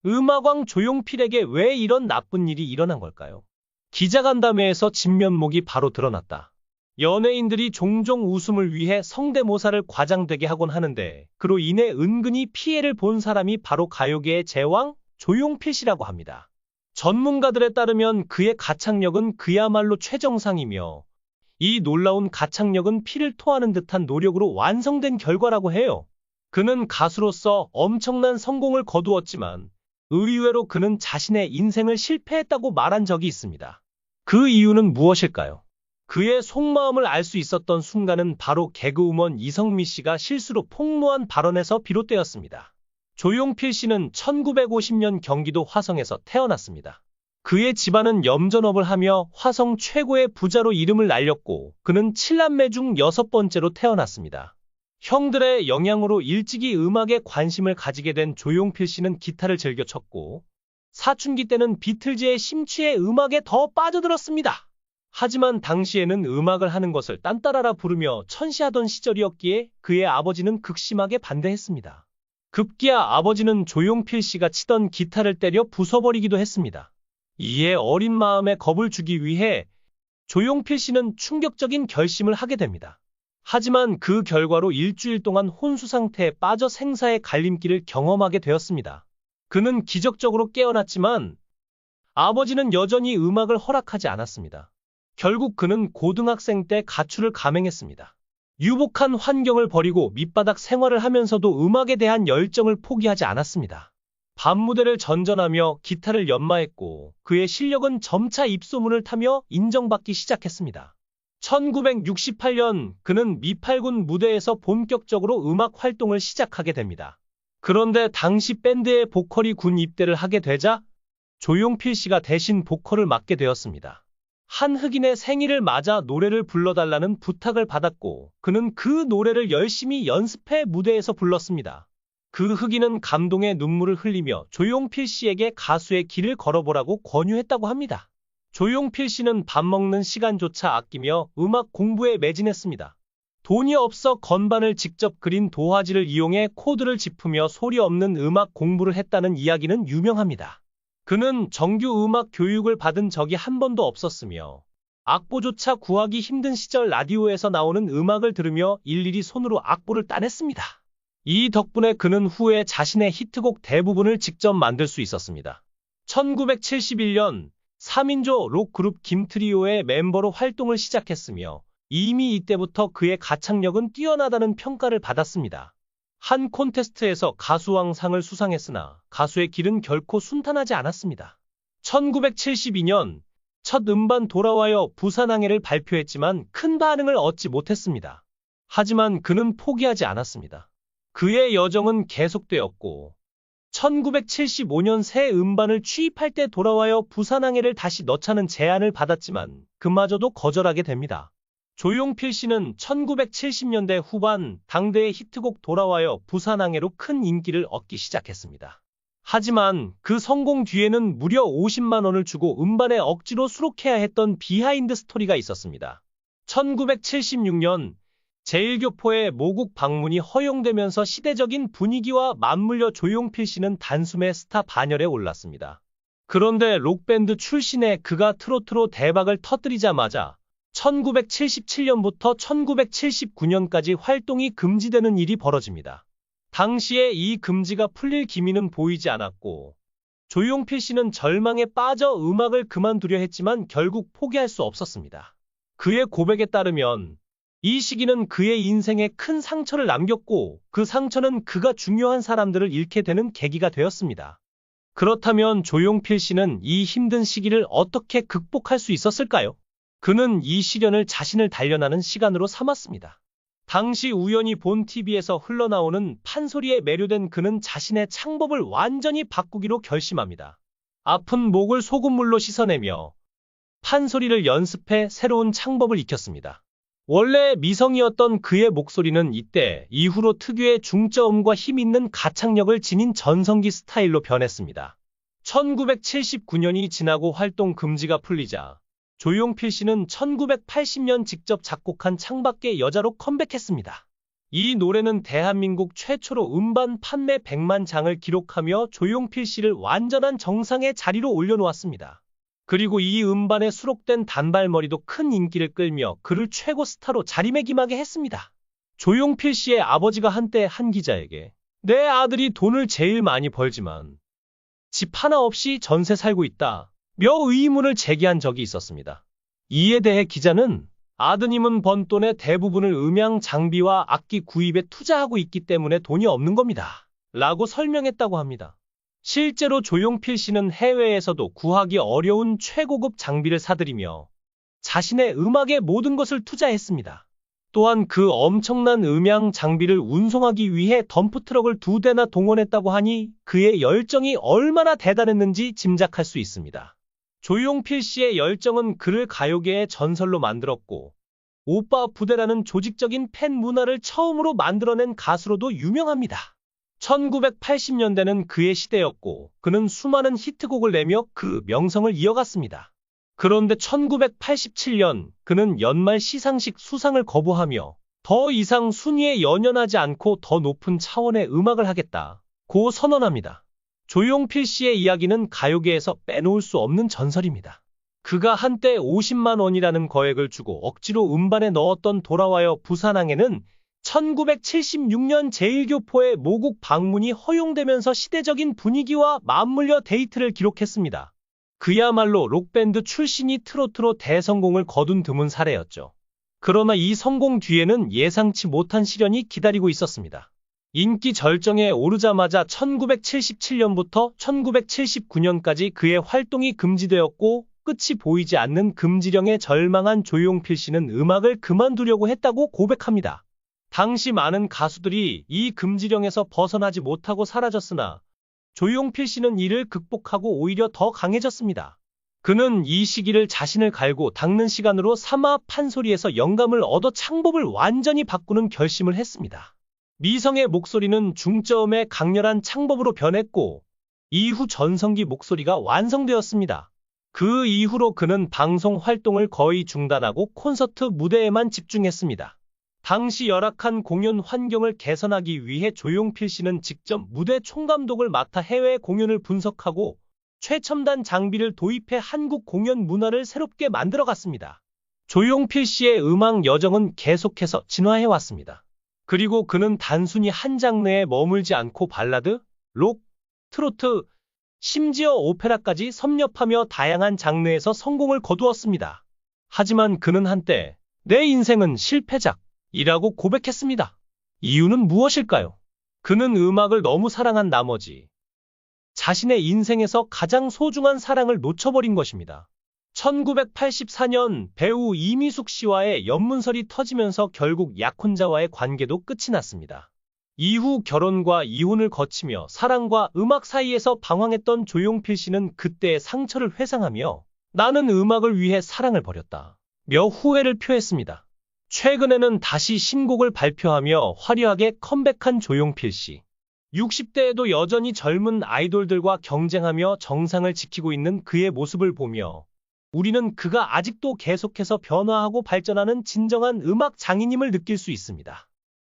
음악왕 조용필에게 왜 이런 나쁜 일이 일어난 걸까요? 기자간담회에서 진면목이 바로 드러났다. 연예인들이 종종 웃음을 위해 성대모사를 과장되게 하곤 하는데 그로 인해 은근히 피해를 본 사람이 바로 가요계의 제왕 조용필 씨라고 합니다. 전문가들에 따르면 그의 가창력은 그야말로 최정상이며 이 놀라운 가창력은 피를 토하는 듯한 노력으로 완성된 결과라고 해요. 그는 가수로서 엄청난 성공을 거두었지만 의외로 그는 자신의 인생을 실패했다고 말한 적이 있습니다. 그 이유는 무엇일까요? 그의 속마음을 알 수 있었던 순간은 바로 개그우먼 이성미 씨가 실수로 폭로한 발언에서 비롯되었습니다. 조용필 씨는 1950년 경기도 화성에서 태어났습니다. 그의 집안은 염전업을 하며 화성 최고의 부자로 이름을 날렸고 그는 7남매 중 6번째로 태어났습니다. 형들의 영향으로 일찍이 음악에 관심을 가지게 된 조용필 씨는 기타를 즐겨 쳤고 사춘기 때는 비틀즈에 심취해 음악에 더 빠져들었습니다. 하지만 당시에는 음악을 하는 것을 딴따라라 부르며 천시하던 시절이었기에 그의 아버지는 극심하게 반대했습니다. 급기야 아버지는 조용필 씨가 치던 기타를 때려 부숴버리기도 했습니다. 이에 어린 마음에 겁을 주기 위해 조용필 씨는 충격적인 결심을 하게 됩니다. 하지만 그 결과로 일주일 동안 혼수 상태에 빠져 생사의 갈림길을 경험하게 되었습니다. 그는 기적적으로 깨어났지만 아버지는 여전히 음악을 허락하지 않았습니다. 결국 그는 고등학생 때 가출을 감행했습니다. 유복한 환경을 버리고 밑바닥 생활을 하면서도 음악에 대한 열정을 포기하지 않았습니다. 밤무대를 전전하며 기타를 연마했고 그의 실력은 점차 입소문을 타며 인정받기 시작했습니다. 1968년 그는 미팔군 무대에서 본격적으로 음악 활동을 시작하게 됩니다. 그런데 당시 밴드의 보컬이 군 입대를 하게 되자 조용필 씨가 대신 보컬을 맡게 되었습니다. 한 흑인의 생일을 맞아 노래를 불러달라는 부탁을 받았고 그는 그 노래를 열심히 연습해 무대에서 불렀습니다. 그 흑인은 감동의 눈물을 흘리며 조용필 씨에게 가수의 길을 걸어보라고 권유했다고 합니다. 조용필 씨는 밥 먹는 시간조차 아끼며 음악 공부에 매진했습니다. 돈이 없어 건반을 직접 그린 도화지를 이용해 코드를 짚으며 소리 없는 음악 공부를 했다는 이야기는 유명합니다. 그는 정규 음악 교육을 받은 적이 한 번도 없었으며 악보조차 구하기 힘든 시절 라디오에서 나오는 음악을 들으며 일일이 손으로 악보를 따냈습니다. 이 덕분에 그는 후에 자신의 히트곡 대부분을 직접 만들 수 있었습니다. 1971년 3인조 록그룹 김트리오의 멤버로 활동을 시작했으며 이미 이때부터 그의 가창력은 뛰어나다는 평가를 받았습니다. 한 콘테스트에서 가수왕 상을 수상했으나 가수의 길은 결코 순탄하지 않았습니다. 1972년 첫 음반 돌아와요 부산항해를 발표했지만 큰 반응을 얻지 못했습니다. 하지만 그는 포기하지 않았습니다. 그의 여정은 계속되었고 1975년 새 음반을 취입할 때 돌아와요 부산항해를 다시 넣자는 제안을 받았지만 그마저도 거절하게 됩니다. 조용필 씨는 1970년대 후반 당대의 히트곡 돌아와요 부산항해로 큰 인기를 얻기 시작했습니다. 하지만 그 성공 뒤에는 무려 50만 원을 주고 음반에 억지로 수록해야 했던 비하인드 스토리가 있었습니다. 1976년 제1교포의 모국 방문이 허용되면서 시대적인 분위기와 맞물려 조용필 씨는 단숨에 스타 반열에 올랐습니다. 그런데 록밴드 출신의 그가 트로트로 대박을 터뜨리자마자 1977년부터 1979년까지 활동이 금지되는 일이 벌어집니다. 당시에 이 금지가 풀릴 기미는 보이지 않았고 조용필 씨는 절망에 빠져 음악을 그만두려 했지만 결국 포기할 수 없었습니다. 그의 고백에 따르면 이 시기는 그의 인생에 큰 상처를 남겼고 그 상처는 그가 중요한 사람들을 잃게 되는 계기가 되었습니다. 그렇다면 조용필 씨는 이 힘든 시기를 어떻게 극복할 수 있었을까요? 그는 이 시련을 자신을 단련하는 시간으로 삼았습니다. 당시 우연히 본 TV에서 흘러나오는 판소리에 매료된 그는 자신의 창법을 완전히 바꾸기로 결심합니다. 아픈 목을 소금물로 씻어내며 판소리를 연습해 새로운 창법을 익혔습니다. 원래 미성이었던 그의 목소리는 이때 이후로 특유의 중저음과 힘 있는 가창력을 지닌 전성기 스타일로 변했습니다. 1979년이 지나고 활동 금지가 풀리자 조용필 씨는 1980년 직접 작곡한 창밖의 여자로 컴백했습니다. 이 노래는 대한민국 최초로 음반 판매 100만 장을 기록하며 조용필 씨를 완전한 정상의 자리로 올려놓았습니다. 그리고 이 음반에 수록된 단발머리도 큰 인기를 끌며 그를 최고 스타로 자리매김하게 했습니다. 조용필 씨의 아버지가 한때 한 기자에게 내 아들이 돈을 제일 많이 벌지만 집 하나 없이 전세 살고 있다 며 의문을 제기한 적이 있었습니다. 이에 대해 기자는 아드님은 번 돈의 대부분을 음향 장비와 악기 구입에 투자하고 있기 때문에 돈이 없는 겁니다. 라고 설명했다고 합니다. 실제로 조용필 씨는 해외에서도 구하기 어려운 최고급 장비를 사들이며 자신의 음악에 모든 것을 투자했습니다. 또한 그 엄청난 음향 장비를 운송하기 위해 덤프트럭을 2대나 동원했다고 하니 그의 열정이 얼마나 대단했는지 짐작할 수 있습니다. 조용필 씨의 열정은 그를 가요계의 전설로 만들었고 오빠 부대라는 조직적인 팬 문화를 처음으로 만들어낸 가수로도 유명합니다. 1980년대는 그의 시대였고 그는 수많은 히트곡을 내며 그 명성을 이어갔습니다. 그런데 1987년 그는 연말 시상식 수상을 거부하며 더 이상 순위에 연연하지 않고 더 높은 차원의 음악을 하겠다고 선언합니다. 조용필 씨의 이야기는 가요계에서 빼놓을 수 없는 전설입니다. 그가 한때 50만 원이라는 거액을 주고 억지로 음반에 넣었던 돌아와요 부산항에는 1976년 제1교포의 모국 방문이 허용되면서 시대적인 분위기와 맞물려 데이트를 기록했습니다. 그야말로 록밴드 출신이 트로트로 대성공을 거둔 드문 사례였죠. 그러나 이 성공 뒤에는 예상치 못한 시련이 기다리고 있었습니다. 인기 절정에 오르자마자 1977년부터 1979년까지 그의 활동이 금지되었고 끝이 보이지 않는 금지령에 절망한 조용필 씨는 음악을 그만두려고 했다고 고백합니다. 당시 많은 가수들이 이 금지령에서 벗어나지 못하고 사라졌으나 조용필 씨는 이를 극복하고 오히려 더 강해졌습니다. 그는 이 시기를 자신을 갈고 닦는 시간으로 삼아 판소리에서 영감을 얻어 창법을 완전히 바꾸는 결심을 했습니다. 미성의 목소리는 중저음의 강렬한 창법으로 변했고 이후 전성기 목소리가 완성되었습니다. 그 이후로 그는 방송 활동을 거의 중단하고 콘서트 무대에만 집중했습니다. 당시 열악한 공연 환경을 개선하기 위해 조용필 씨는 직접 무대 총감독을 맡아 해외 공연을 분석하고 최첨단 장비를 도입해 한국 공연 문화를 새롭게 만들어갔습니다. 조용필 씨의 음악 여정은 계속해서 진화해왔습니다. 그리고 그는 단순히 한 장르에 머물지 않고 발라드, 록, 트로트, 심지어 오페라까지 섭렵하며 다양한 장르에서 성공을 거두었습니다. 하지만 그는 한때 내 인생은 실패작이라고 고백했습니다. 이유는 무엇일까요? 그는 음악을 너무 사랑한 나머지 자신의 인생에서 가장 소중한 사랑을 놓쳐버린 것입니다. 1984년 배우 이미숙 씨와의 연문설이 터지면서 결국 약혼자와의 관계도 끝이 났습니다. 이후 결혼과 이혼을 거치며 사랑과 음악 사이에서 방황했던 조용필 씨는 그때의 상처를 회상하며 나는 음악을 위해 사랑을 버렸다 며 후회를 표했습니다. 최근에는 다시 신곡을 발표하며 화려하게 컴백한 조용필 씨. 60대에도 여전히 젊은 아이돌들과 경쟁하며 정상을 지키고 있는 그의 모습을 보며 우리는 그가 아직도 계속해서 변화하고 발전하는 진정한 음악 장인임을 느낄 수 있습니다.